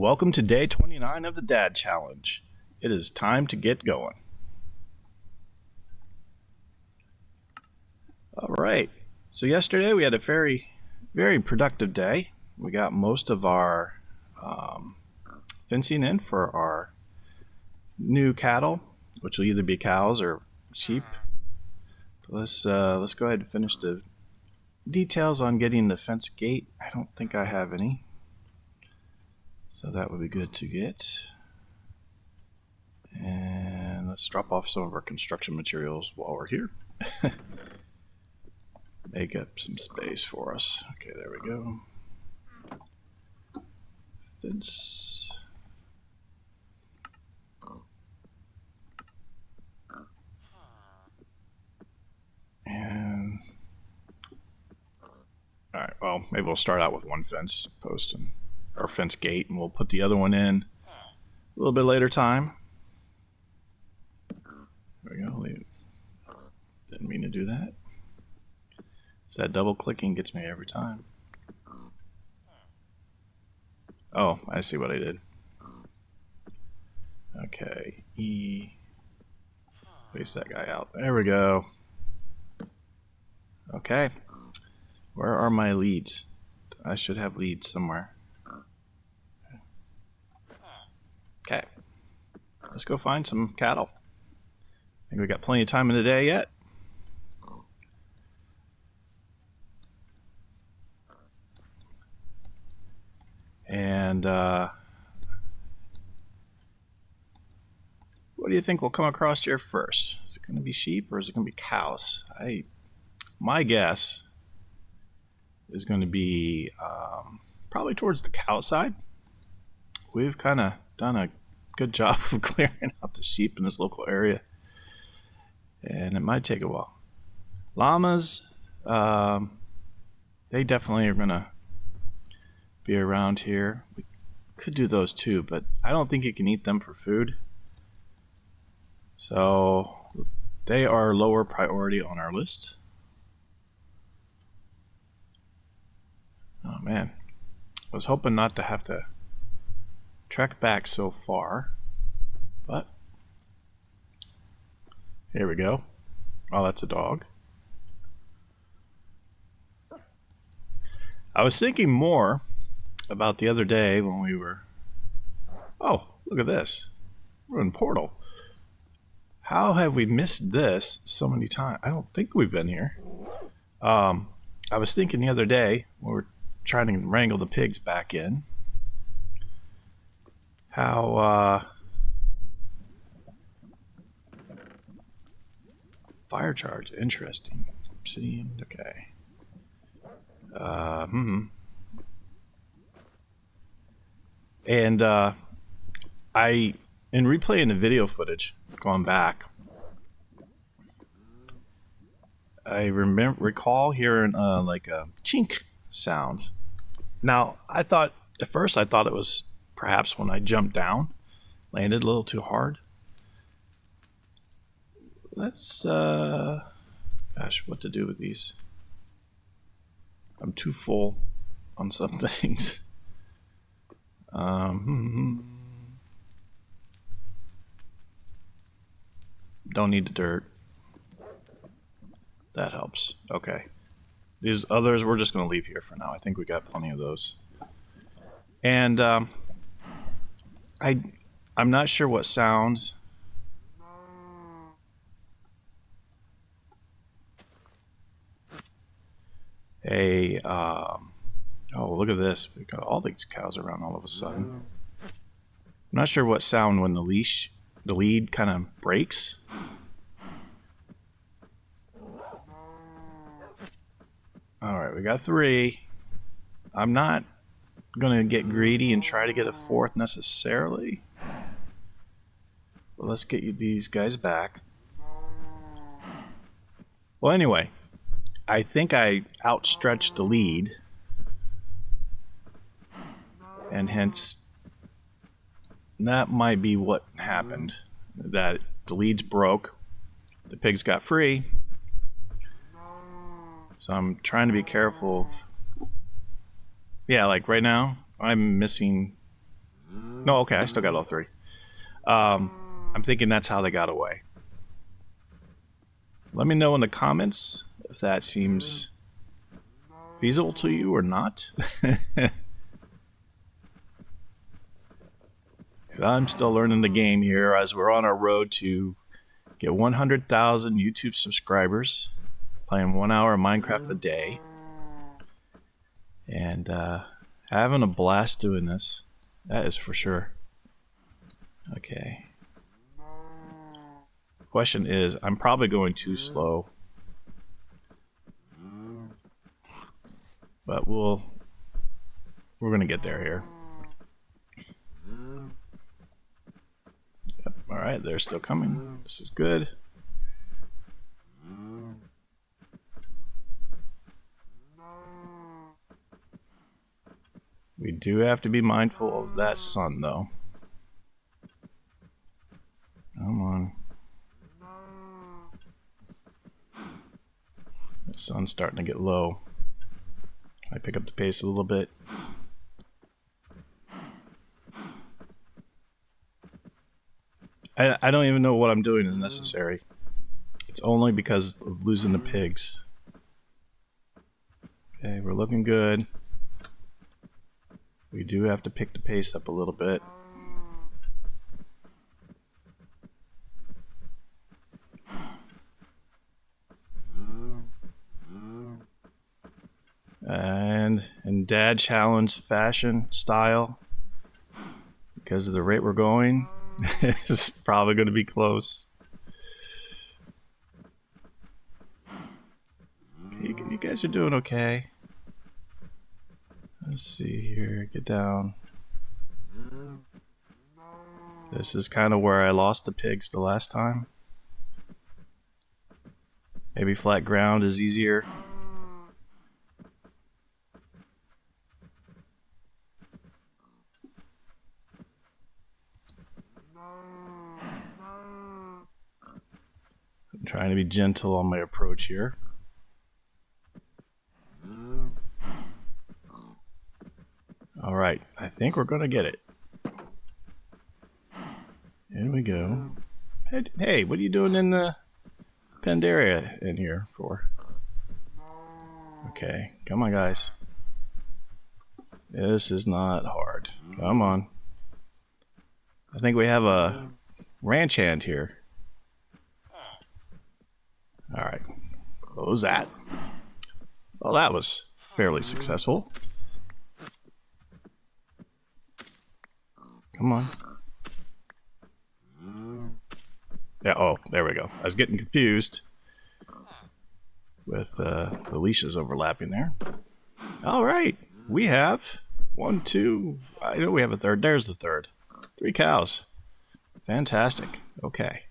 Welcome to day 29 of the Dad Challenge. It is time to get going. All right. So yesterday we had a very productive day. We got most of our fencing in for our new cattle, which will either be cows or sheep. Let's go ahead and finish the details on getting the fence gate. I don't think I have any, so that would be good to get. And let's drop off some of our construction materials while we're here. Make up some space for us. Okay, there we go. Fence. And all right, well, maybe we'll start out with one fence post and our fence gate, and we'll put the other one in a little bit later time. There we go. Didn't mean to do that. So that double clicking gets me every time. Oh, I see what I did. Okay, E. Place that guy out. There we go. Okay. Where are my leads? I should have leads somewhere. Okay. Let's go find some cattle. I think we got plenty of time in the day yet. And what do you think will come across here first? Is it going to be sheep or is it going to be cows? My guess is going to be probably towards the cow side. We've kind of done a good job of clearing out the sheep in this local area, and it might take a while. Llamas, they definitely are going to be around here. We could do those too, but I don't think you can eat them for food. So they are lower priority on our list. Oh man, I was hoping not to have to trek back so far, but here we go. Oh, that's a dog. I was thinking more about the other day when we were... Oh, look at this. We're in Portal. How have we missed this so many times? I don't think we've been here. I was thinking the other day when we were trying to wrangle the pigs back in, how fire charge, interesting. Obsidian, okay. And in replaying the video footage, going back, I recall hearing like a chink sound. Now, at first I thought it was perhaps when I jumped down, landed a little too hard. Let's, gosh, what to do with these? I'm too full on some things. Don't need the dirt. That helps. Okay. These others we're just going to leave here for now. I think we got plenty of those. And I'm not sure what sounds. Oh, look at this. We've got all these cows around all of a sudden. I'm not sure what sound when the lead kind of breaks. Alright, we got 3. I'm not going to get greedy and try to get a 4th necessarily. But let's get these guys back. Well, anyway, I think I outstretched the lead. And hence, that might be what happened. That the leads broke. The pigs got free. So I'm trying to be careful of... Yeah, like right now, I'm missing No, okay, I still got all 3. I'm thinking that's how they got away. Let me know in the comments if that seems feasible to you or not. I'm still learning the game here as we're on our road to get 100,000 YouTube subscribers, playing 1 hour of Minecraft a day, and having a blast doing this. That is for sure. Okay. Question is, I'm probably going too slow, but we're gonna get there here. Yep. All right, they're still coming. This is good. We do have to be mindful of that sun, though. Come on. The sun's starting to get low. I pick up the pace a little bit. I don't even know what I'm doing is necessary. It's only because of losing the pigs. Okay, we're looking good. We do have to pick the pace up a little bit. And in Dad Challenge fashion style, because of the rate we're going, it's probably going to be close. You guys are doing okay. Let's see here, get down. This is kind of where I lost the pigs the last time. Maybe flat ground is easier. I'm trying to be gentle on my approach here. All right, I think we're gonna get it. Here we go. Hey, what are you doing in the penned area in here for? Okay, come on, guys. This is not hard. Come on. I think we have a ranch hand here. All right, close that. Well, that was fairly successful. Come on. Yeah, oh, there we go. I was getting confused with the leashes overlapping there. All right, we have 1, 2. I know we have a third. There's the third. 3 cows. Fantastic. Okay.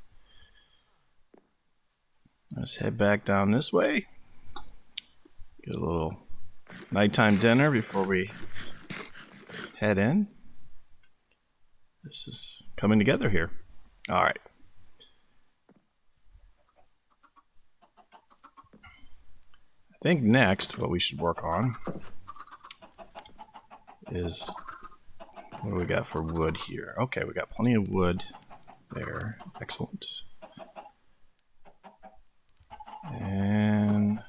Let's head back down this way. Get a little nighttime dinner before we head in. This is coming together here. All right. I think next what we should work on is what do we got for wood here? Okay, we got plenty of wood there. Excellent. And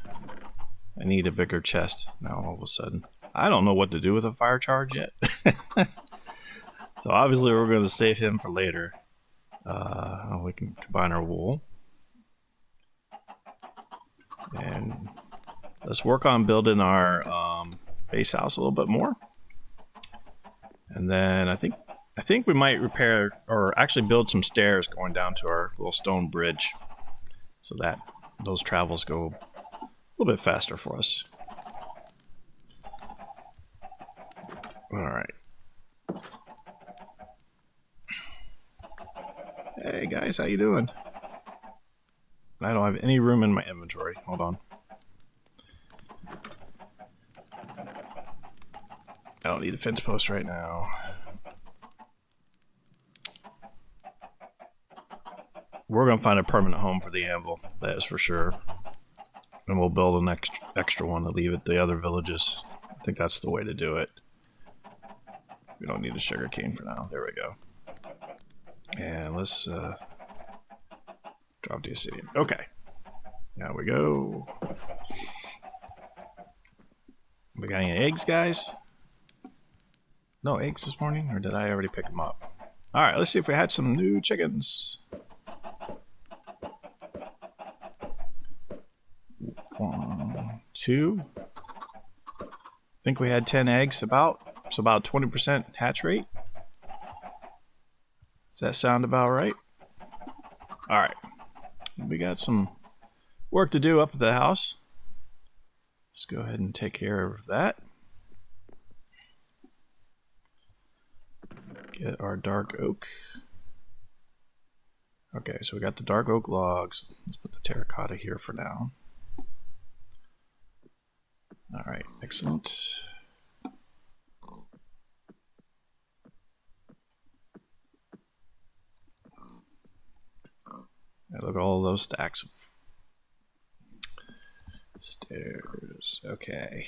I need a bigger chest now all of a sudden. I don't know what to do with a fire charge yet. So obviously we're going to save him for later. We can combine our wool. And let's work on building our base house a little bit more. And then I think we might repair or actually build some stairs going down to our little stone bridge, so that those travels go a little bit faster for us. All right. Hey guys, how you doing? I don't have any room in my inventory. Hold on. I don't need a fence post right now. We're gonna find a permanent home for the anvil, that is for sure. And we'll build an extra one to leave at the other villages. I think that's the way to do it. We don't need a sugar cane for now. There we go. And let's drop the obsidian. Okay. Now we go. We got any eggs, guys? No eggs this morning, or did I already pick them up? All right, let's see if we had some new chickens. 1, 2. I think we had 10 eggs about. So about 20% hatch rate. Does that sound about right? All right. We got some work to do up at the house. Let's go ahead and take care of that. Get our dark oak. Okay, so we got the dark oak logs. Let's put the terracotta here for now. All right, excellent. And look at all those stacks of stairs. Okay.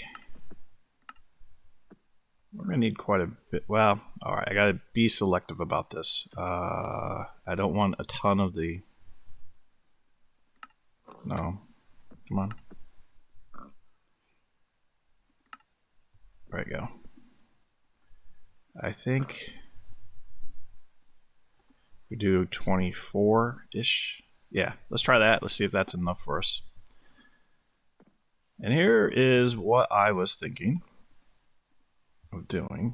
We're gonna need quite a bit. Well, all right. I gotta be selective about this. I don't want a ton of the. No, come on. There we go. I think we do 24-ish. Yeah, let's try that. Let's see if that's enough for us. And here is what I was thinking of doing.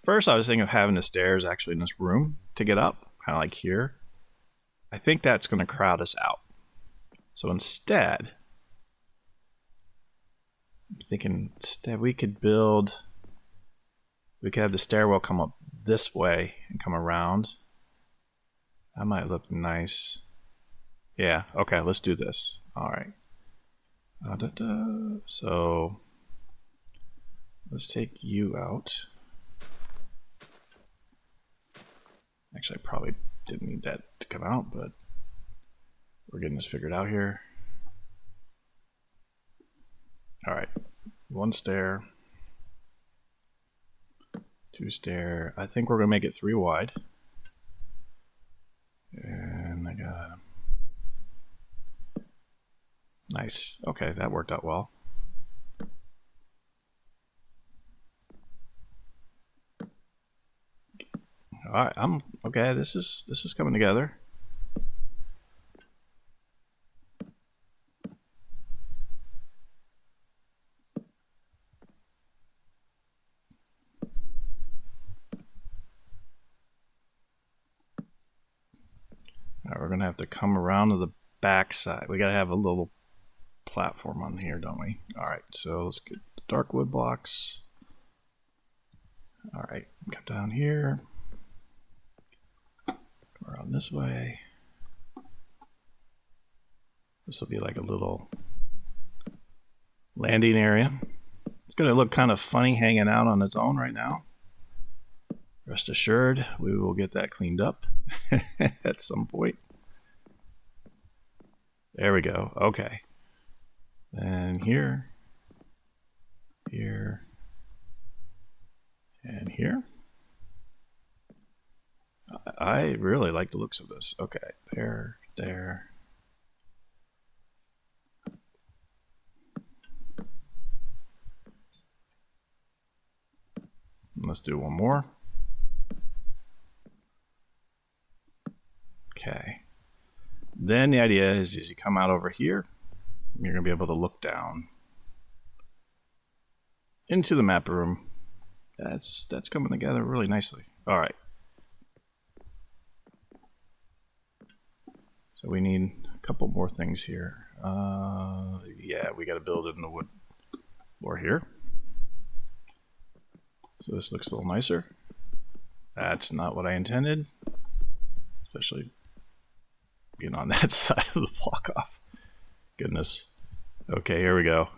First, I was thinking of having the stairs actually in this room to get up, kind of like here. I think that's going to crowd us out. So instead, I'm thinking we could build, we could have the stairwell come up this way and come around. That might look nice. Yeah, okay, let's do this. All right. So let's take you out. Actually, I probably didn't need that to come out, but we're getting this figured out here. All right, 1 stair, 2 stair. I think we're gonna make it 3 wide. And I got nice. Okay, that worked out well. All right, I'm okay. This is coming together. All right, we're gonna have to come around to the back side. We gotta have a little platform on here, don't we? All right, so let's get the dark wood blocks. All right, come down here. Come around this way. This will be like a little landing area. It's gonna look kind of funny hanging out on its own right now. Rest assured, we will get that cleaned up at some point. There we go. Okay. And here, here, and here. I really like the looks of this. Okay, there, there. Let's do one more. Okay. Then the idea is you come out over here, you're going to be able to look down into the map room. That's coming together really nicely. All right. So we need a couple more things here. Yeah, we got to build it in the wood floor here. So this looks a little nicer. That's not what I intended, especially being on that side of the block off. Goodness. Okay, here we go.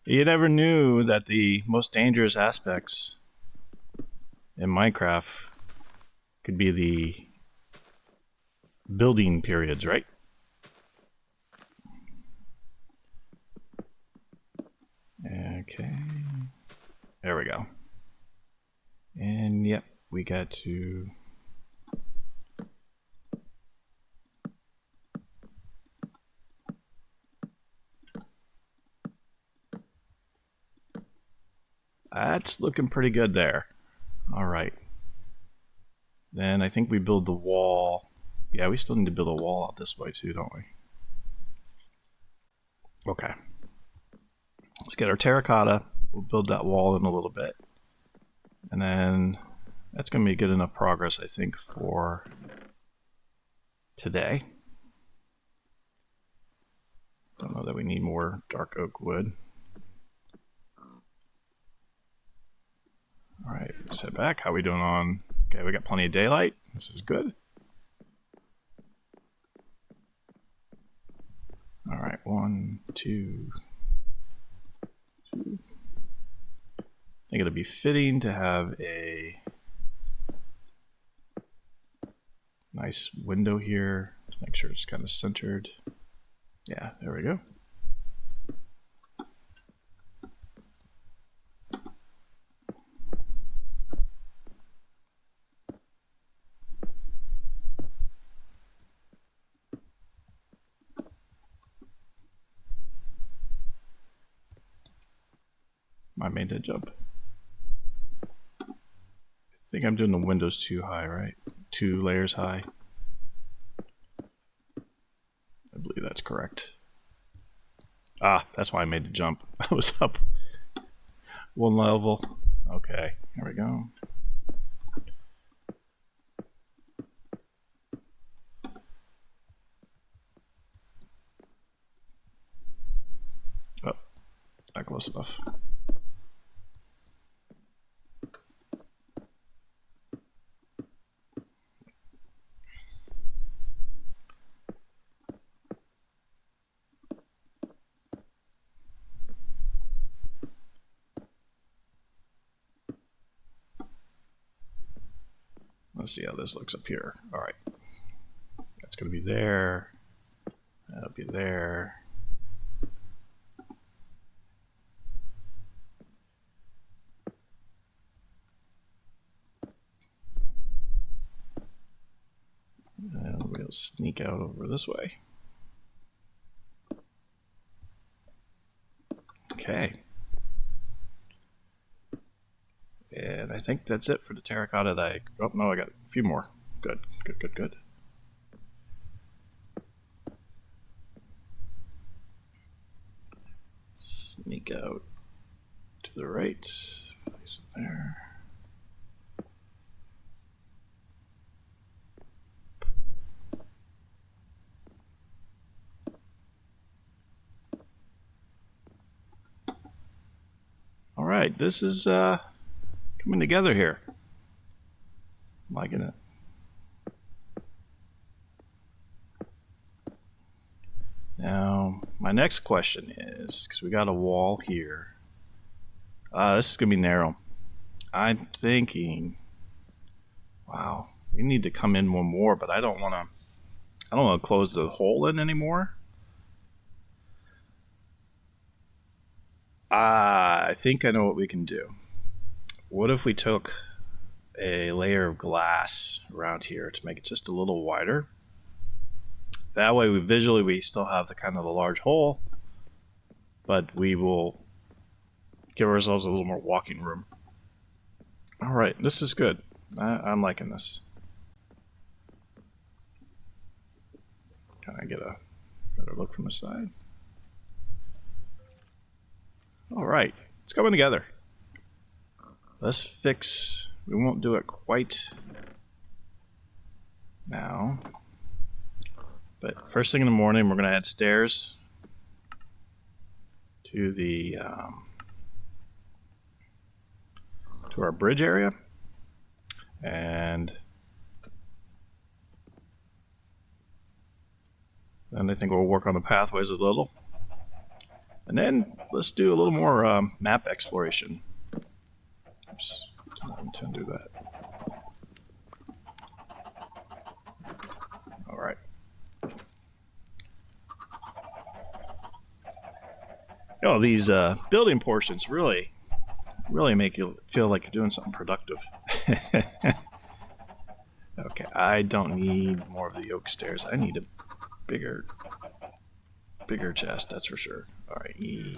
You never knew that the most dangerous aspects in Minecraft could be the building periods, right? There we go. And yep, we got to... That's looking pretty good there. All right. Then I think we build the wall. Yeah, we still need to build a wall out this way too, don't we? Okay. Let's get our terracotta. We'll build that wall in a little bit. And then that's going to be good enough progress, I think, for today. Don't know that we need more dark oak wood. All right, let's head back. How are we doing on... Okay, we got plenty of daylight. This is good. All right, 1, 2, 2. I think it'll be fitting to have a nice window here to make sure it's kind of centered. Yeah, there we go. I made that jump. I think I'm doing the windows too high, right? 2 layers high. I believe that's correct. Ah, that's why I made the jump. I was up 1 level. Okay, here we go. Oh, not close enough. Let's see how this looks up here. All right. That's going to be there. That'll be there. And we'll sneak out over this way. Okay. And I think that's it for the terracotta that I... Oh, no, I got a few more. Good, good, good, good. Sneak out to the right. Place it there. All right, this is coming together here. I'm liking it. Now, my next question is, because we got a wall here. This is going to be narrow. I'm thinking, wow, we need to come in one more, but I don't want to close the hole in anymore. I think I know what we can do. What if we took a layer of glass around here to make it just a little wider? That way, we still have the kind of the large hole, but we will give ourselves a little more walking room. All right, this is good. I'm liking this. Can I get a better look from the side? All right, it's coming together. Let's fix... We won't do it quite now. But first thing in the morning, we're going to add stairs to the to our bridge area, and then I think we'll work on the pathways a little, and then let's do a little more map exploration. Oops, did not intend to do that. All right. You know, these building portions really really make you feel like you're doing something productive. Okay, I don't need more of the oak stairs. I need a bigger chest, that's for sure. All right, E.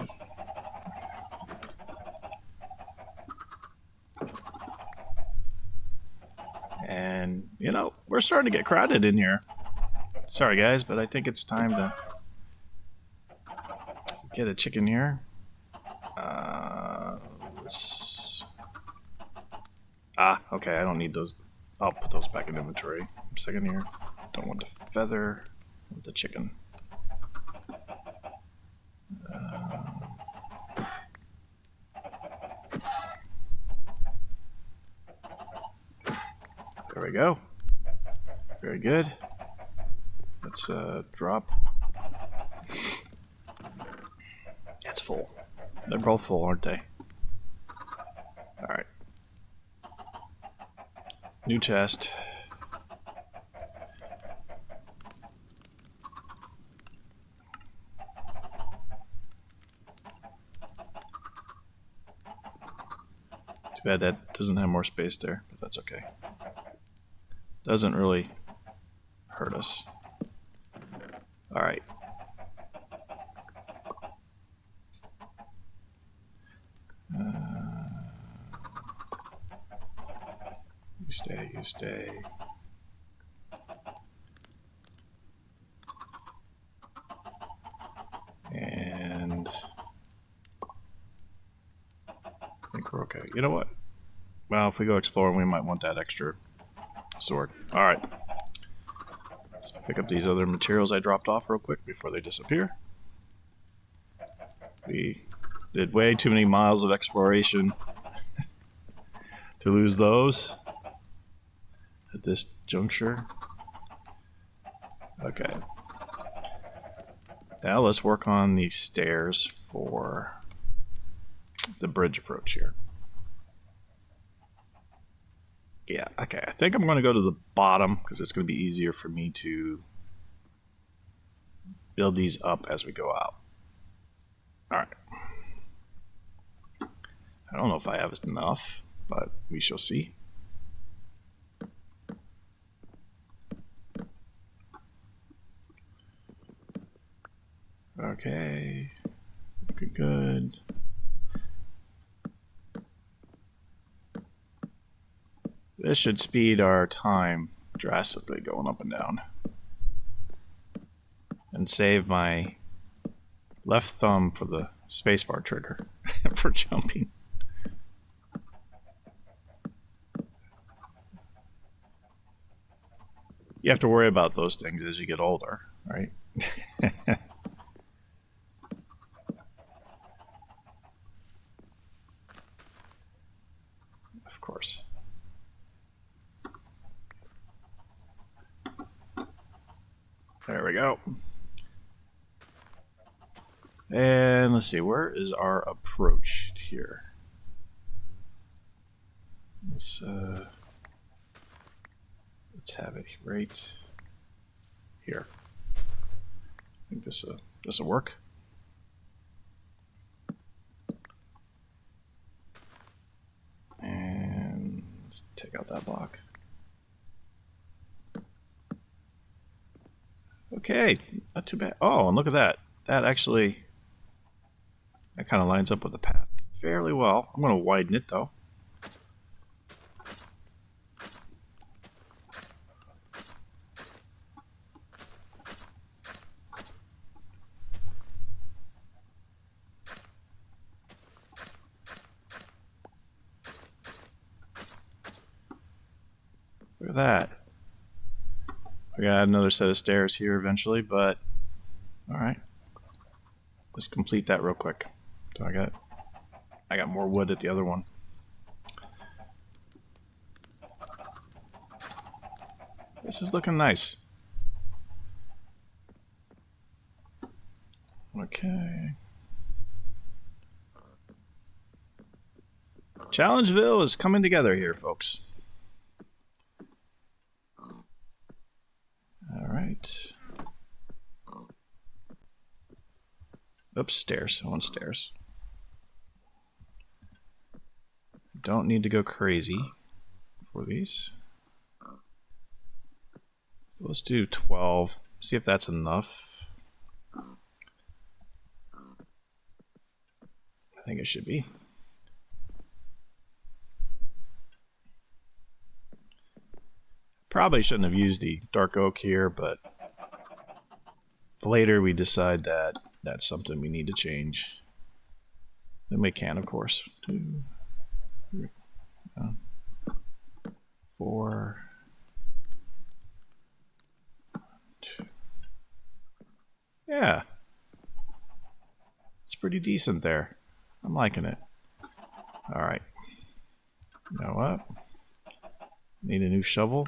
And, you know, we're starting to get crowded in here. Sorry, guys, but I think it's time to get a chicken here. Okay, I don't need those. I'll put those back in inventory. A second here. Don't want the feather. I want the chicken. There we go. Very good. Let's drop. It's full. They're both full, aren't they? Alright. New chest. Too bad that doesn't have more space there, but that's okay. Doesn't really hurt us. Alright. You stay. And I think we're okay. You know what? Well, if we go exploring, we might want that extra sword. Alright. Let's pick up these other materials I dropped off real quick before they disappear. We did way too many miles of exploration to lose those at this juncture. Okay. Now let's work on these stairs for the bridge approach here. Yeah, okay. I think I'm going to go to the bottom because it's going to be easier for me to build these up as we go out. Alright. I don't know if I have enough, but we shall see. Okay. Looking good. This should speed our time drastically going up and down. And save my left thumb for the spacebar trigger for jumping. You have to worry about those things as you get older, right? Of course. There we go. And let's see, where is our approach here? Let's have it right here. I think this will work. And let's take out that block. Okay, not too bad. Oh, and look at that. That actually, that kind of lines up with the path fairly well. I'm going to widen it though. Look at that. We got another set of stairs here eventually, but alright. Let's complete that real quick. So I got more wood at the other one. This is looking nice. Okay. Challengeville is coming together here, folks. Alright. Oops, stairs. I want stairs. don't need to go crazy for these. So let's do 12. See if that's enough. I think it should be. Probably shouldn't have used the dark oak here, but later we decide that that's something we need to change. Then we can, of course. 2, 3, 4. 2. Yeah. It's pretty decent there. I'm liking it. Alright. You know what? Need a new shovel.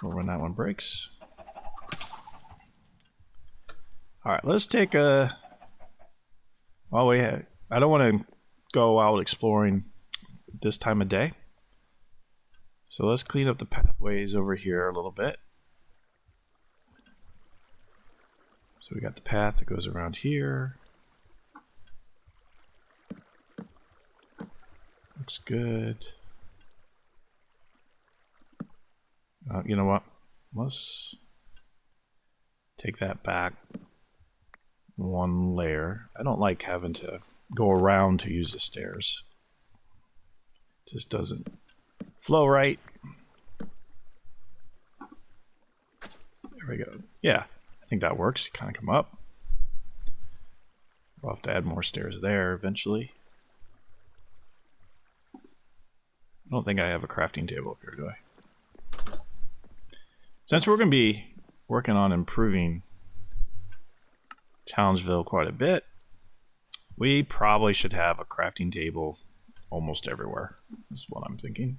Or when that one breaks. Alright, let's take a... Well, I don't want to go out exploring this time of day. So let's clean up the pathways over here a little bit. So we got the path that goes around here. Looks good. You know what? Let's take that back one layer. I don't like having to go around to use the stairs. It just doesn't flow right. There we go. Yeah, I think that works. You kind of come up. We'll have to add more stairs there eventually. I don't think I have a crafting table up here, do I? Since we're going to be working on improving Challengeville quite a bit, we probably should have a crafting table almost everywhere, is what I'm thinking.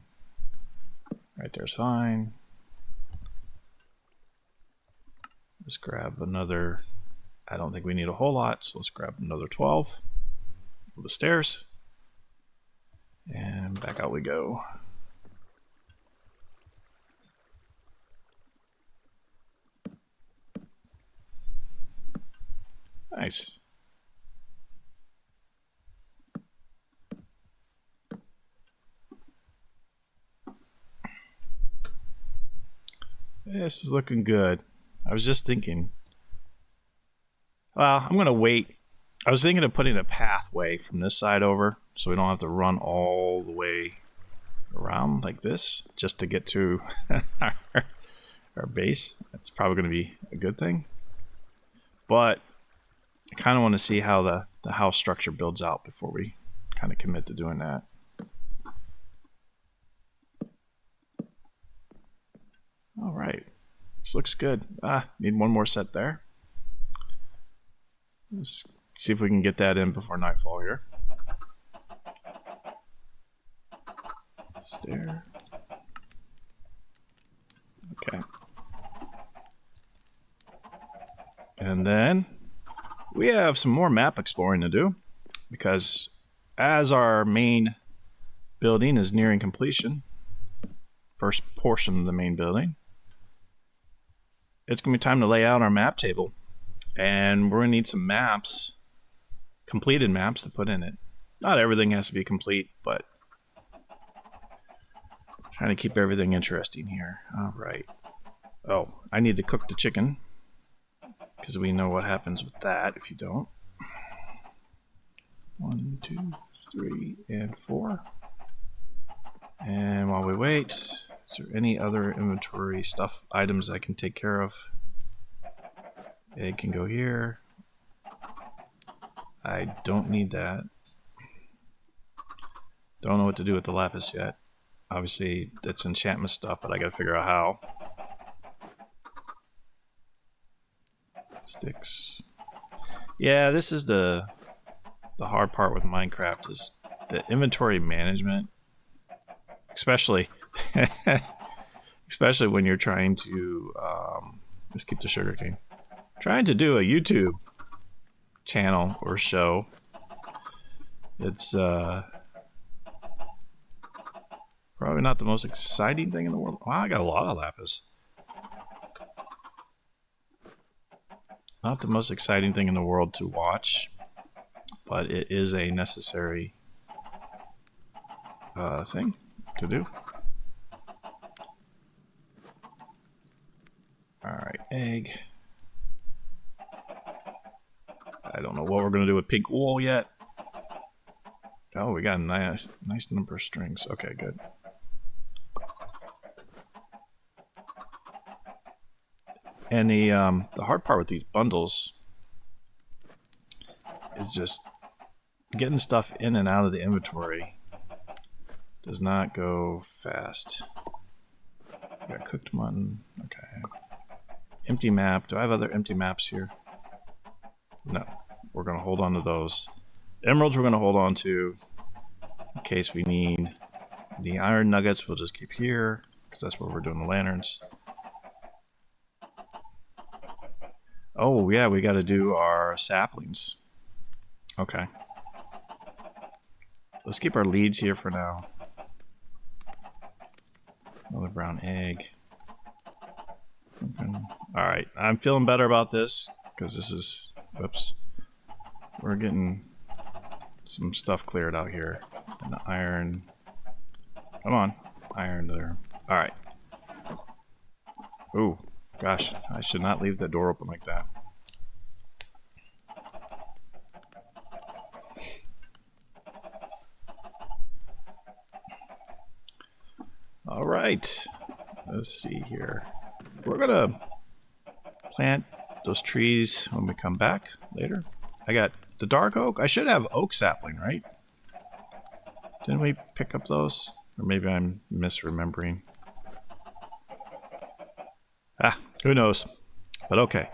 Right there's fine. Let's grab another, I don't think we need a whole lot, so let's grab another 12 for the stairs. And back out we go. Nice. This is looking good. I was just thinking, well, I'm going to wait. I was thinking of putting a pathway from this side over so we don't have to run all the way around like this just to get to our base. That's probably going to be a good thing. But I kind of want to see how the house structure builds out before we kind of commit to doing that. All right, this looks good. Need one more set there. Let's see if we can get that in before nightfall here. Stair. Okay. And then we have some more map exploring to do, because as our main building is nearing completion, first portion of the main building, it's going to be time to lay out our map table. And we're going to need some maps, completed maps to put in it. Not everything has to be complete, but trying to keep everything interesting here. All right. Oh, I need to cook the chicken, because we know what happens with that if you don't. 1, 2, 3, and 4. And while we wait, is there any other inventory stuff, items I can take care of? Egg can go here. I don't need that. Don't know what to do with the lapis yet. Obviously, it's enchantment stuff, but I gotta figure out how. Sticks. Yeah, this is the hard part with Minecraft, is the inventory management, especially especially when you're trying to let's keep the sugarcane. Trying to do a YouTube channel or show. It's probably not the most exciting thing in the world. Wow, I got a lot of lapis. Not the most exciting thing in the world to watch, but it is a necessary thing to do. Alright, egg. I don't know what we're going to do with pink wool yet. Oh, we got a nice number of strings. Okay, good. And the hard part with these bundles is just getting stuff in and out of the inventory does not go fast. Got cooked mutton. Okay. Empty map. Do I have other empty maps here? No. We're going to hold on to those. Emeralds we're going to hold on to in case we need. The iron nuggets we'll just keep here because that's where we're doing the lanterns. Oh yeah, we got to do our saplings. Okay. Let's keep our leads here for now. Another brown egg. Okay. Alright, I'm feeling better about this because this is, whoops. We're getting some stuff cleared out here. And the iron. Come on. Iron there. Alright. Ooh, gosh. I should not leave the door open like that. Alright. Let's see here. We're gonna plant those trees when we come back later. I got the dark oak. I should have oak sapling, right? Didn't we pick up those? Or maybe I'm misremembering. Ah, who knows? But okay.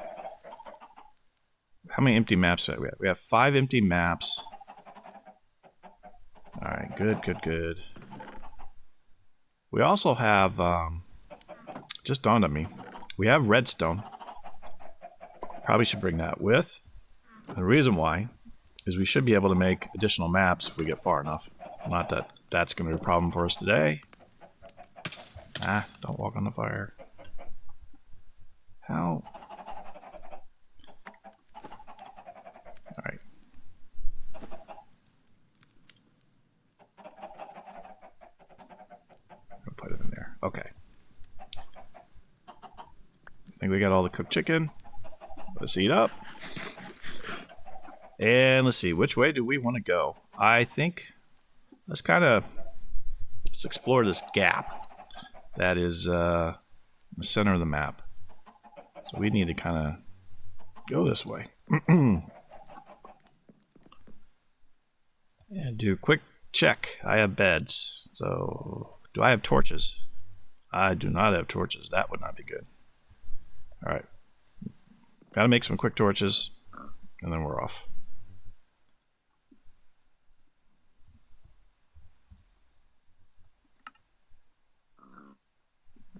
How many empty maps do we have? We have 5 empty maps. Alright, good, good, good. We also have, just dawned on me, we have redstone. Probably should bring that with. The reason why is we should be able to make additional maps if we get far enough. Not that that's going to be a problem for us today. Ah, don't walk on the fire. How? Alright. I'll put it in there. Okay. I think we got all the cooked chicken. Let's eat up. And let's see, which way do we want to go? I think let's explore this gap that is the center of the map. So we need to kind of go this way. And do a quick check. I have beds. So do I have torches? I do not have torches. That would not be good. Alright. Gotta make some quick torches, and then we're off.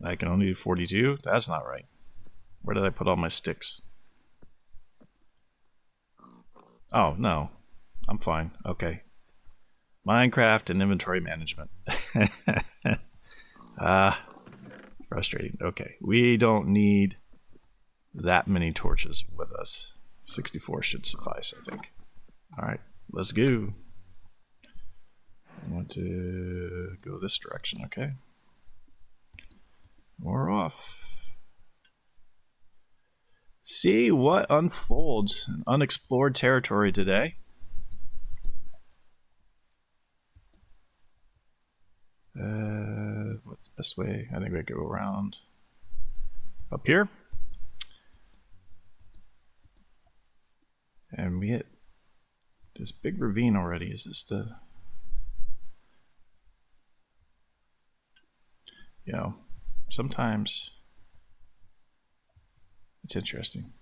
I can only do 42? That's not right. Where did I put all my sticks? Oh, no. I'm fine. Okay. Minecraft and inventory management. Frustrating. Okay. We don't need that many torches with us. 64 should suffice, I think. Alright. Let's go. I want to go this direction, okay? We're off. See what unfolds in unexplored territory today. What's the best way? I think we go around up here. And we hit this big ravine already. Is this the... You know, sometimes it's interesting.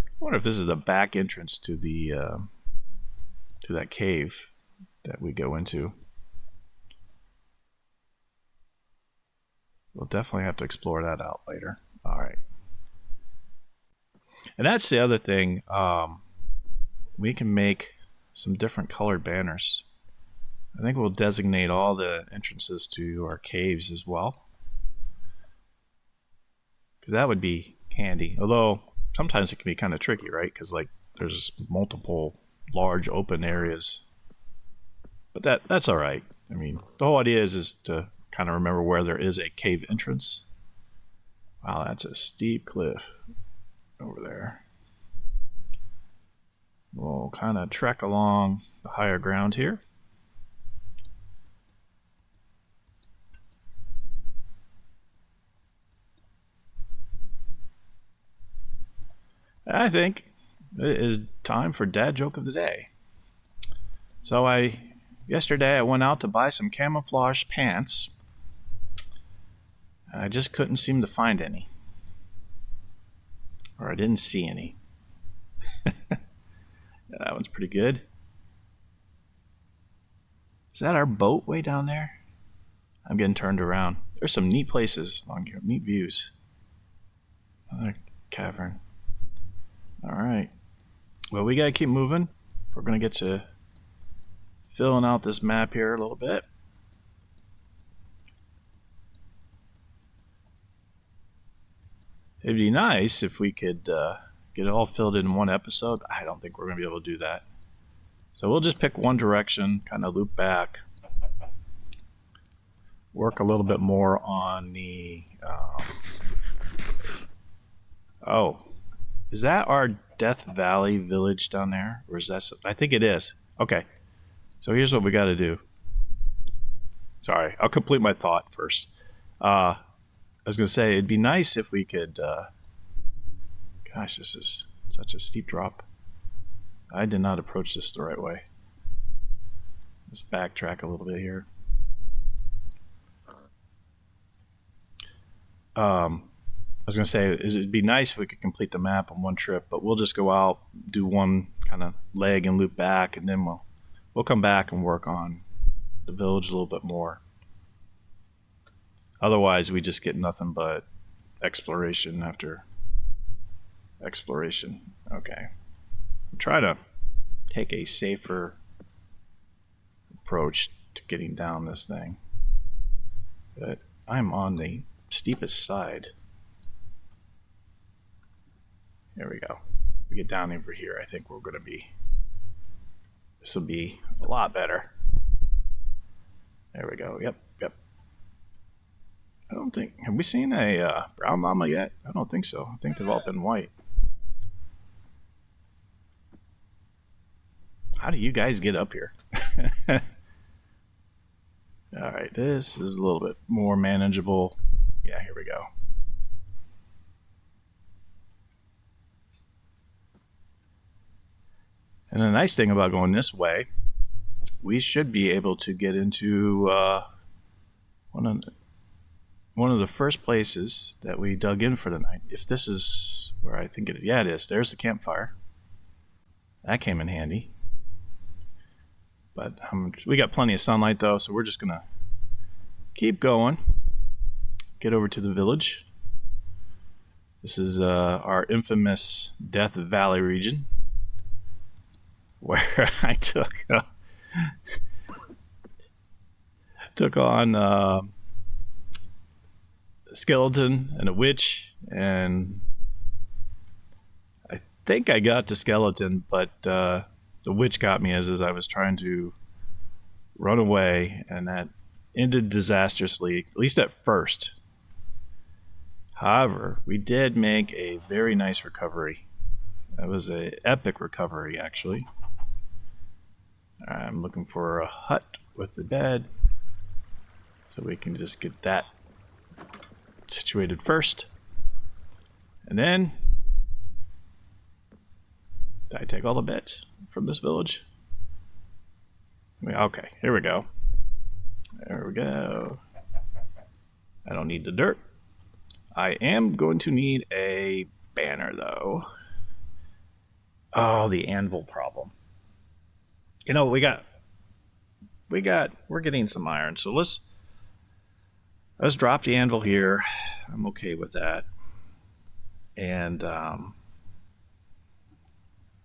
I wonder if this is the back entrance to the to that cave that we go into. We'll definitely have to explore that out later. All right. And that's the other thing. We can make some different colored banners. I think we'll designate all the entrances to our caves as well. Because that would be handy. Although sometimes it can be kind of tricky, right? Because like there's multiple large open areas. But that's all right. I mean, the whole idea is to kind of remember where there is a cave entrance. Wow, that's a steep cliff over there. We'll kind of trek along the higher ground here. I think it is time for dad joke of the day. So yesterday I went out to buy some camouflage pants. I just couldn't seem to find any. Or I didn't see any. That one's pretty good. Is that our boat way down there? I'm getting turned around. There's some neat places along here, neat views. Another cavern. Alright. Well, we gotta keep moving. We're gonna get to filling out this map here a little bit. It'd be nice if we could get it all filled in one episode. I don't think we're going to be able to do that. So we'll just pick one direction, kind of loop back, work a little bit more on the... oh, is that our Death Valley village down there? Or is that... I think it is. Okay, so here's what we got to do. Sorry, I'll complete my thought first. I was going to say, it'd be nice if we could... gosh, this is such a steep drop. I did not approach this the right way. Let's backtrack a little bit here. I was going to say, it'd be nice if we could complete the map on one trip, but we'll just go out, do one kind of leg and loop back, and then we'll come back and work on the village a little bit more. Otherwise, we just get nothing but exploration after exploration. Okay. I'm trying to take a safer approach to getting down this thing. But I'm on the steepest side. There we go. We get down over here. I think we're going to be... This will be a lot better. There we go. Yep. I don't think... Have we seen a brown llama yet? I don't think so. I think they've all been white. How do you guys get up here? Alright, this is a little bit more manageable. Yeah, here we go. And the nice thing about going this way, we should be able to get into one of the first places that we dug in for the night. If this is where I think it is. Yeah, it is. There's the campfire. That came in handy. But we got plenty of sunlight though, so we're just gonna keep going. Get over to the village. This is our infamous Death Valley region, where I took on a skeleton and a witch, and I think I got the skeleton, but the witch got me as I was trying to run away, and that ended disastrously, at least at first. However, we did make a very nice recovery. That was an epic recovery, actually. I'm looking for a hut with the bed, so we can just get that situated first. And then, did I take all the beds from this village? Okay, here we go. There we go. I don't need the dirt. I am going to need a banner, though. Oh, the anvil problem. You know, we're getting some iron, so let's drop the anvil here. I'm okay with that. And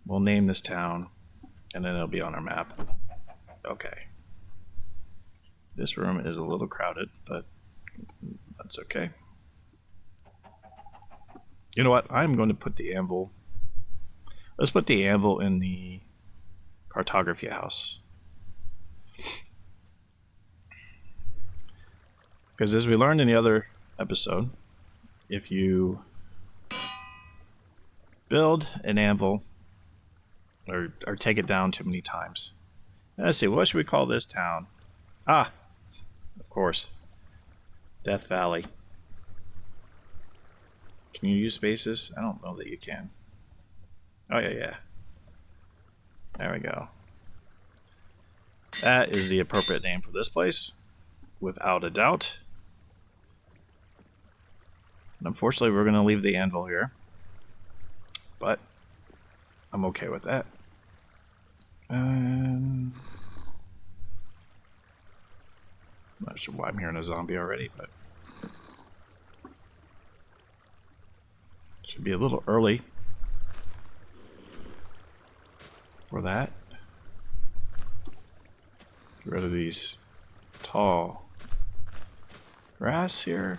we'll name this town, and then it'll be on our map. Okay. This room is a little crowded, but that's okay. You know what? I'm going to put the anvil... Let's put the anvil in the cartography house. Because as we learned in the other episode, if you build an anvil or take it down too many times. Let's see, what should we call this town? Ah, of course, Death Valley. Can you use spaces? I don't know that you can. Oh, yeah. There we go. That is the appropriate name for this place, without a doubt. And unfortunately, we're going to leave the anvil here. But I'm okay with that. I'm not sure why I'm hearing a zombie already, but should be a little early for that. Get rid of these tall grass here.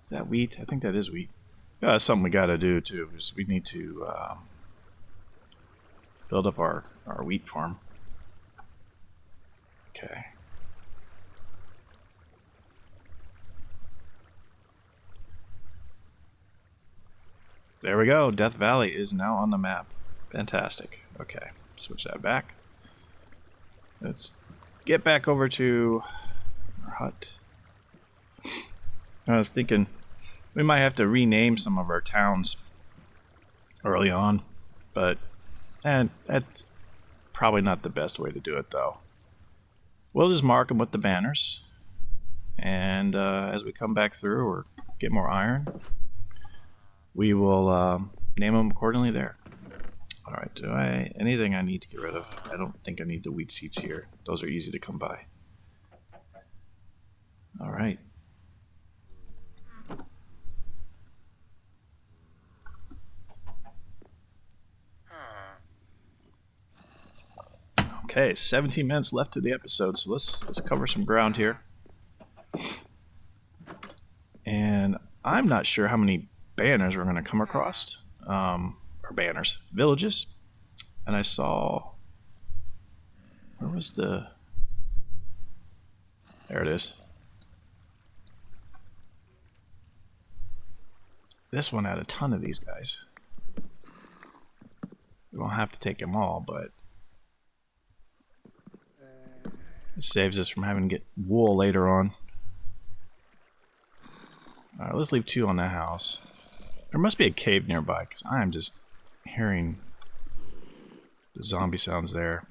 Is that wheat? I think that is wheat. Yeah, that's something we gotta do too, is we need to build up our wheat farm. Okay. There we go. Death Valley is now on the map. Fantastic. Okay, switch that back. Let's get back over to our hut. I was thinking we might have to rename some of our towns early on, but that's probably not the best way to do it, though. We'll just mark them with the banners, and as we come back through or get more iron, we will name them accordingly there. Alright, anything I need to get rid of? I don't think I need the wheat seeds here. Those are easy to come by. Alright. Okay, 17 minutes left to the episode, so let's cover some ground here. And I'm not sure how many banners we're going to come across. Or banners. Villages. And I saw... Where was the... There it is. This one had a ton of these guys. We won't have to take them all, but... It saves us from having to get wool later on. Alright, let's leave 2 on the house. There must be a cave nearby, because I am just hearing the zombie sounds there.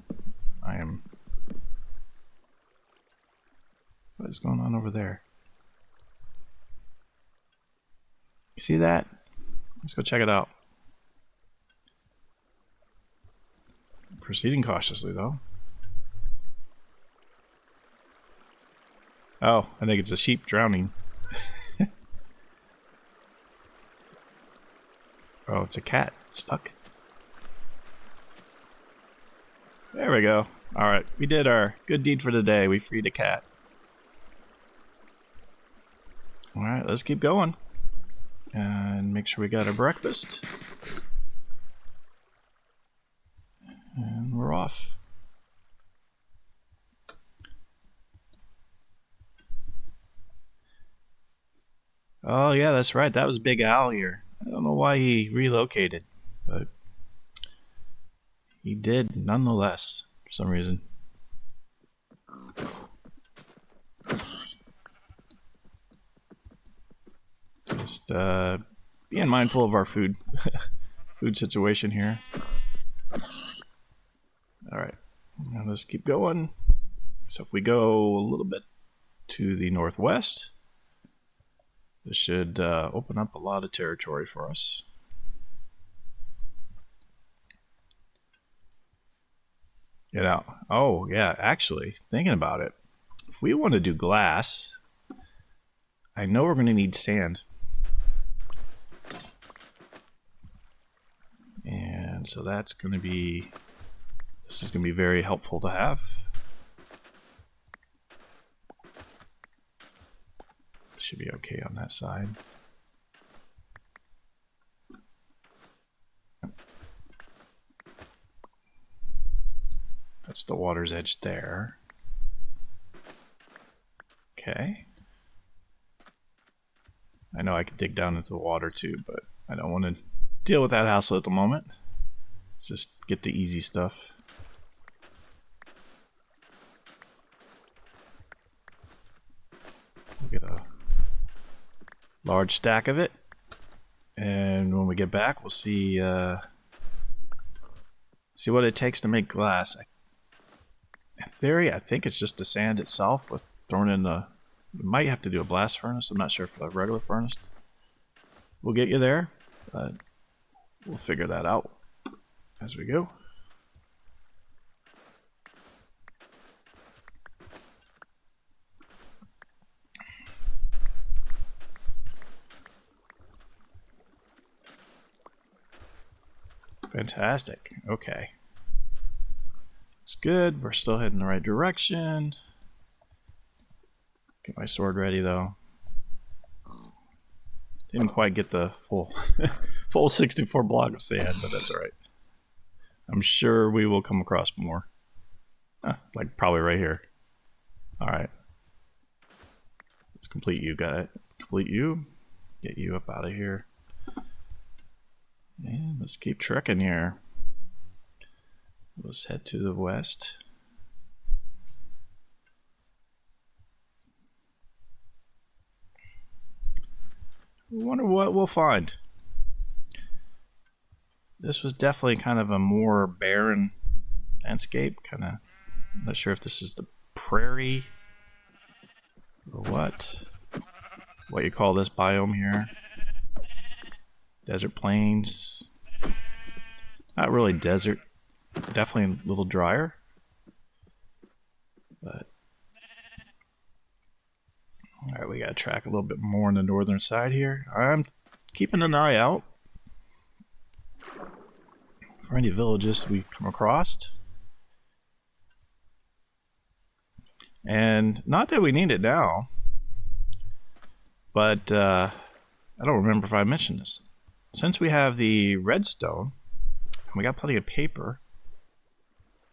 What is going on over there? You see that? Let's go check it out. Proceeding cautiously, though. Oh, I think it's a sheep drowning. Oh, it's a cat stuck. There we go. Alright, we did our good deed for the day. We freed a cat. Alright, let's keep going. And make sure we got our breakfast. And we're off. Oh yeah, that's right. That was Big Al here. I don't know why he relocated, but he did nonetheless for some reason. Just being mindful of our food situation here. Alright, now let's keep going. So if we go a little bit to the northwest, this should open up a lot of territory for us. You know, oh yeah, actually, thinking about it, if we want to do glass, I know we're going to need sand. And so that's going to be, this is going to be very helpful to have. Should be okay on that side. That's the water's edge there. Okay. I know I could dig down into the water too, but I don't want to deal with that hassle at the moment. Just get the easy stuff. We'll get a large stack of it, and when we get back, we'll see see what it takes to make glass. In theory, I think it's just the sand itself with thrown in the. We might have to do a blast furnace. I'm not sure if a regular furnace will get you there, but we'll figure that out as we go. Fantastic. Okay. It's good. We're still heading the right direction. Get my sword ready though. Didn't quite get the full full 64 block of sand, but that's alright. I'm sure we will come across more. Like probably right here. Alright. Let's complete you, guy. Complete you. Get you up out of here. And let's keep trekking here. Let's head to the west. I wonder what we'll find. This was definitely kind of a more barren landscape. I'm not sure if this is the prairie or what you call this biome here. Desert plains. Not really desert. Definitely a little drier. But alright, we gotta track a little bit more on the northern side here. I'm keeping an eye out for any villages we come across. And not that we need it now, but I don't remember if I mentioned this. Since we have the redstone, and we got plenty of paper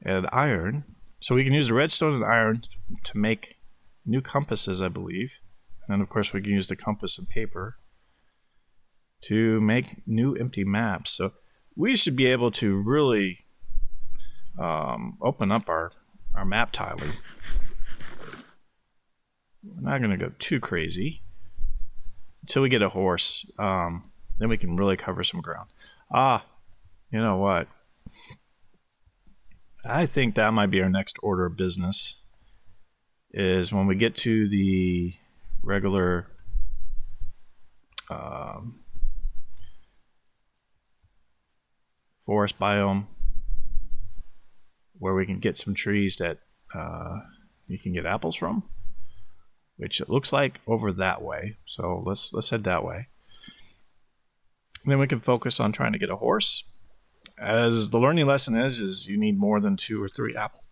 and iron, so we can use the redstone and iron to make new compasses, I believe. And then of course we can use the compass and paper to make new empty maps. So we should be able to really open up our map tiling. We're not going to go too crazy until we get a horse. Then we can really cover some ground. You know what? I think that might be our next order of business. Is when we get to the regular forest biome, where we can get some trees that you can get apples from, which it looks like over that way. So let's head that way. And then we can focus on trying to get a horse. As the learning lesson is you need more than 2 or 3 apples.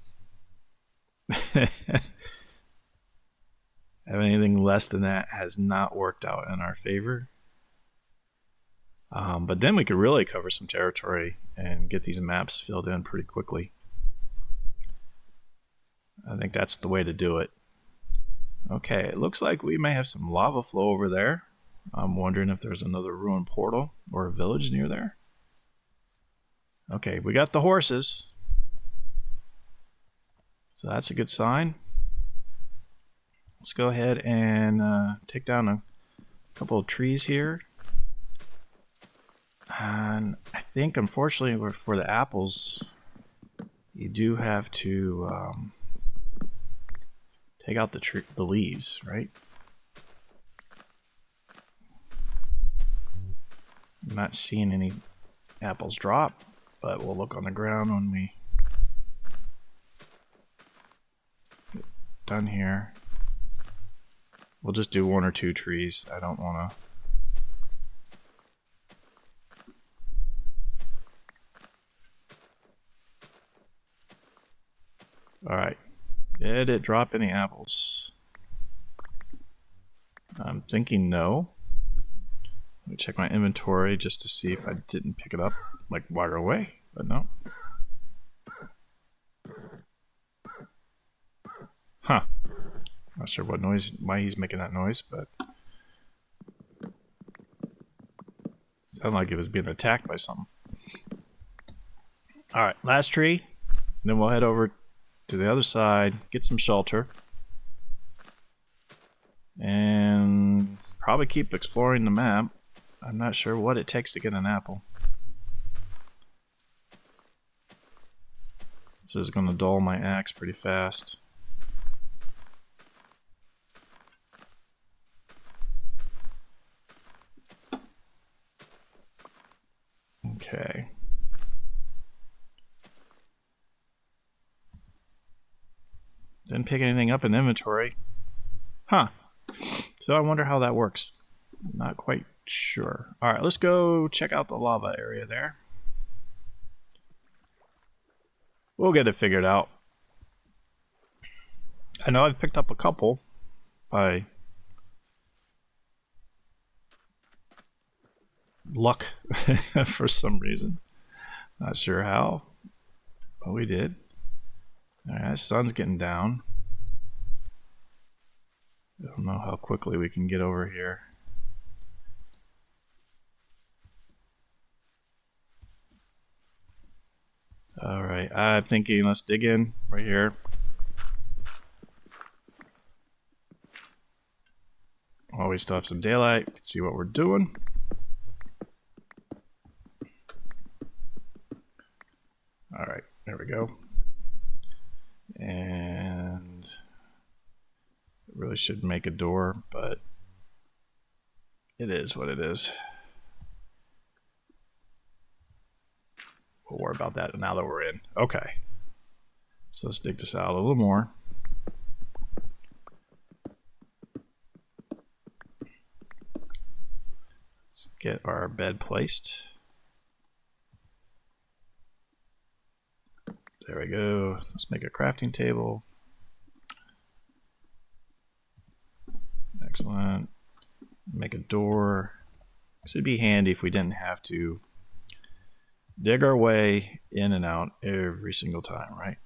Anything less than that has not worked out in our favor. But then we could really cover some territory and get these maps filled in pretty quickly. I think that's the way to do it. Okay, it looks like we may have some lava flow over there. I'm wondering if there's another ruined portal or a village near there. Okay, we got the horses. So that's a good sign. Let's go ahead and take down a couple of trees here. And I think, unfortunately, for the apples, you do have to take out the leaves, right? I'm not seeing any apples drop, but we'll look on the ground when we get done here. We'll just do 1 or 2 trees. I don't want to. Alright. Did it drop any apples? I'm thinking no. Let me check my inventory just to see if I didn't pick it up like right away, but no. Huh. Not sure what noise, why he's making that noise, but sounded like it was being attacked by something. All right, last tree. Then we'll head over to the other side, get some shelter, and probably keep exploring the map. I'm not sure what it takes to get an apple. This is going to dull my axe pretty fast. Okay. Didn't pick anything up in inventory. Huh. So I wonder how that works. Not quite sure. Alright, let's go check out the lava area there. We'll get it figured out. I know I've picked up a couple by luck for some reason. Not sure how, but we did. Alright, the sun's getting down. I don't know how quickly we can get over here. Alright, I'm thinking let's dig in right here. While we still have some daylight, we can see what we're doing. Alright, there we go. And it really should make a door, but it is what it is. We'll worry about that now that we're in. Okay. So let's dig this out a little more. Let's get our bed placed. There we go. Let's make a crafting table. Excellent. Make a door. This would be handy if we didn't have to dig our way in and out every single time, right?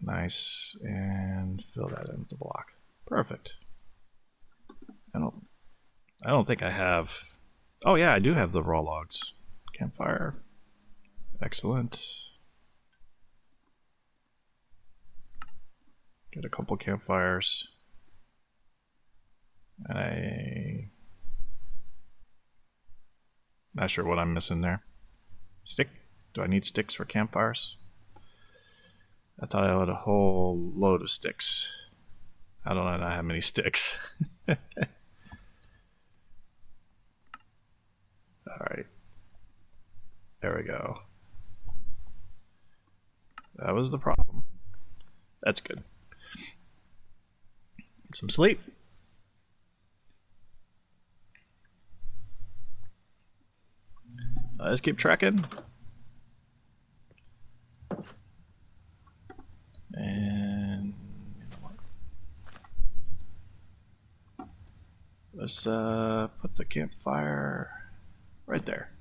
Nice. And fill that in with the block. Perfect. I don't think I have. Oh yeah, I do have the raw logs. Campfire. Excellent. Get a couple campfires. Not sure what I'm missing there. Stick? Do I need sticks for campfires? I thought I had a whole load of sticks. I don't have many sticks. Alright. There we go. That was the problem. That's good. Get some sleep. Let's keep trekking. And let's put the campfire right there.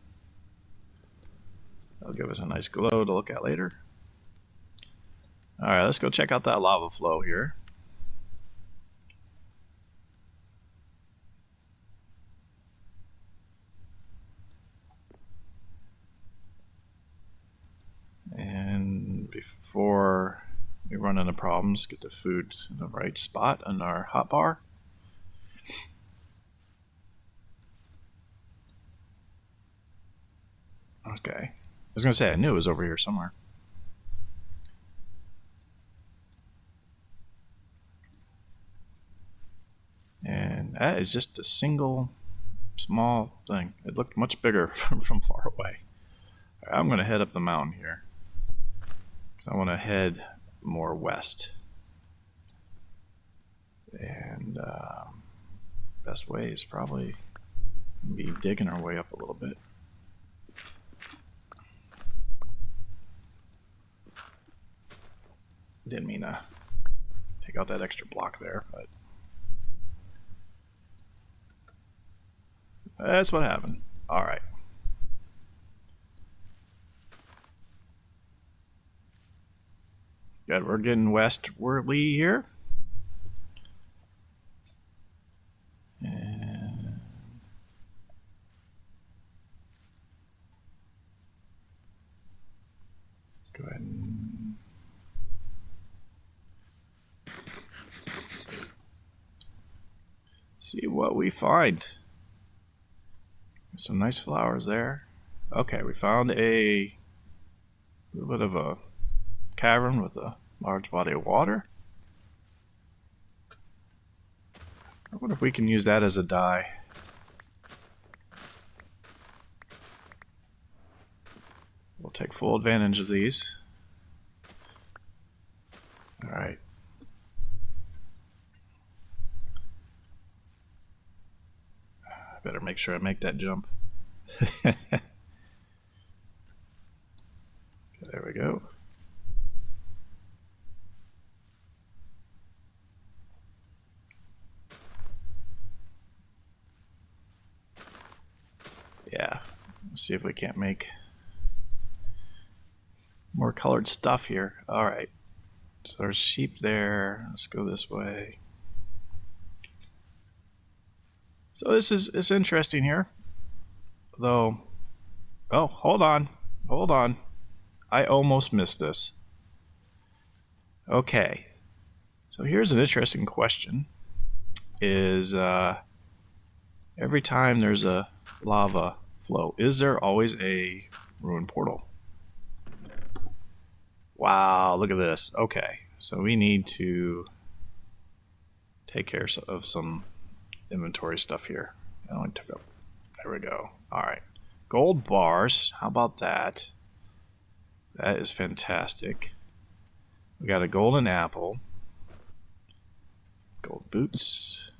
That'll give us a nice glow to look at later. Alright, let's go check out that lava flow here. And before we run into problems, get the food in the right spot on our hotbar. Okay. I was going to say, I knew it was over here somewhere. And that is just a single small thing. It looked much bigger from far away. I'm going to head up the mountain here. I want to head more west. And best way is probably be digging our way up a little bit. Didn't mean to take out that extra block there, but that's what happened. Alright. Good, we're getting westwardly here. And go ahead and see what we find. Some nice flowers there. Okay, we found a little bit of a cavern with a large body of water. I wonder if we can use that as a dye. We'll take full advantage of these. Alright. I better make sure I make that jump. Okay, there we go. Yeah, let's see if we can't make more colored stuff here. Alright, so there's sheep there. Let's go this way. So it's interesting here, though. Oh, hold on. I almost missed this. Okay, so here's an interesting question. Is every time there's a lava flow, is there always a ruined portal? Wow, look at this. Okay, so we need to take care of some inventory stuff here. I only took up. There we go. Alright. Gold bars. How about that? That is fantastic. We got a golden apple. Gold boots.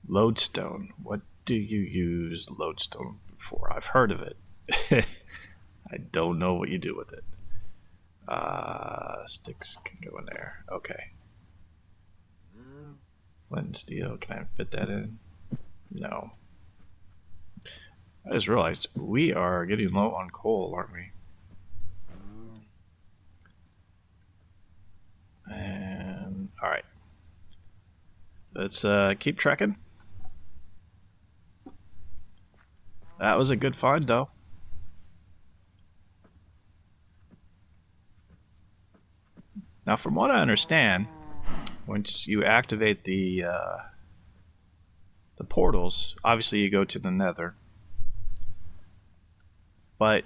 Lodestone. What do you use lodestone for? I've heard of it. I don't know what you do with it. Sticks can go in there. Okay. Flint and steel. Can I fit that in? No. I just realized we are getting low on coal, aren't we? And alright. Let's keep trekking. That was a good find, though. Now, from what I understand, once you activate the portals, obviously you go to the Nether, but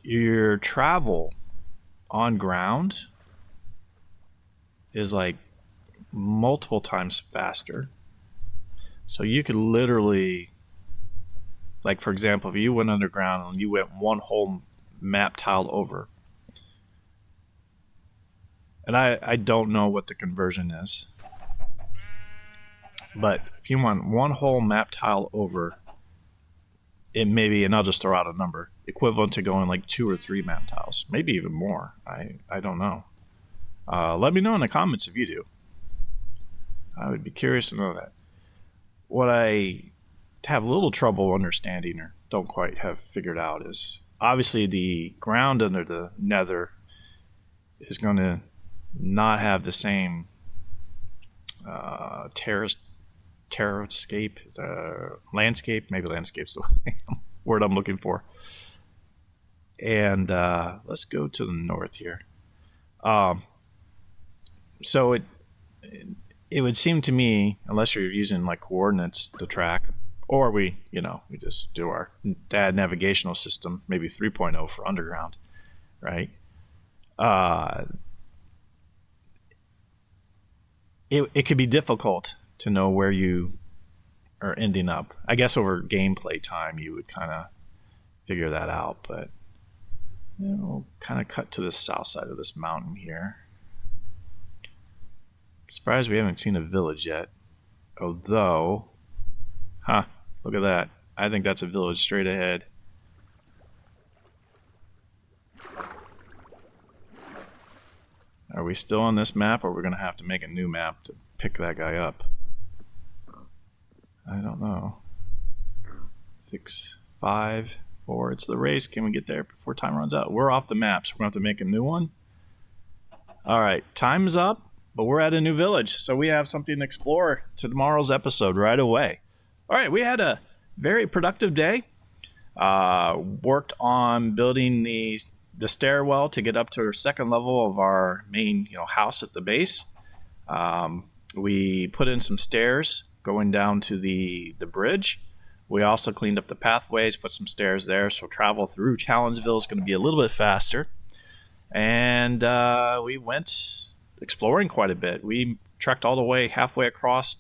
your travel on ground is like multiple times faster. So you could literally, like for example, if you went underground and you went one whole map tile over, and I don't know what the conversion is, but if you want one whole map tile over, it may be, and I'll just throw out a number, equivalent to going like 2 or 3 map tiles, maybe even more. I don't know. Let me know in the comments if you do. I would be curious to know that. What I have a little trouble understanding or don't quite have figured out is obviously the ground under the Nether is going to not have the same landscape. Maybe landscape's the word I'm looking for. And let's go to the north here. So it would seem to me, unless you're using like coordinates to track, or we just do our dad navigational system, maybe 3.0 for underground, right? It could be difficult to know where you are ending up. I guess over gameplay time you would kind of figure that out, but we'll kind of cut to the south side of this mountain here. Surprised we haven't seen a village yet. Although, look at that. I think that's a village straight ahead. Are we still on this map, or we're going to have to make a new map to pick that guy up? I don't know. 6, 5. before it's the race. Can we get there before time runs out? We're off the map, so we're going to have to make a new one. All right, time's up, but we're at a new village, so we have something to explore to tomorrow's episode right away. All right, we had a very productive day. Worked on building the stairwell to get up to our second level of our main house at the base. We put in some stairs going down to the bridge. We also cleaned up the pathways, put some stairs there, so travel through Challengeville is going to be a little bit faster. And we went exploring quite a bit. We trekked all the way halfway across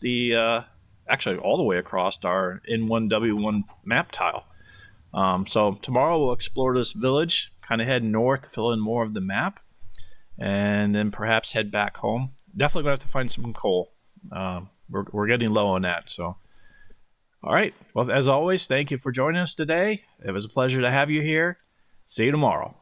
actually all the way across our N1W1 map tile. So tomorrow we'll explore this village, kind of head north to fill in more of the map, and then perhaps head back home. Definitely going to have to find some coal. We're getting low on that. So, all right. Well, as always, thank you for joining us today. It was a pleasure to have you here. See you tomorrow.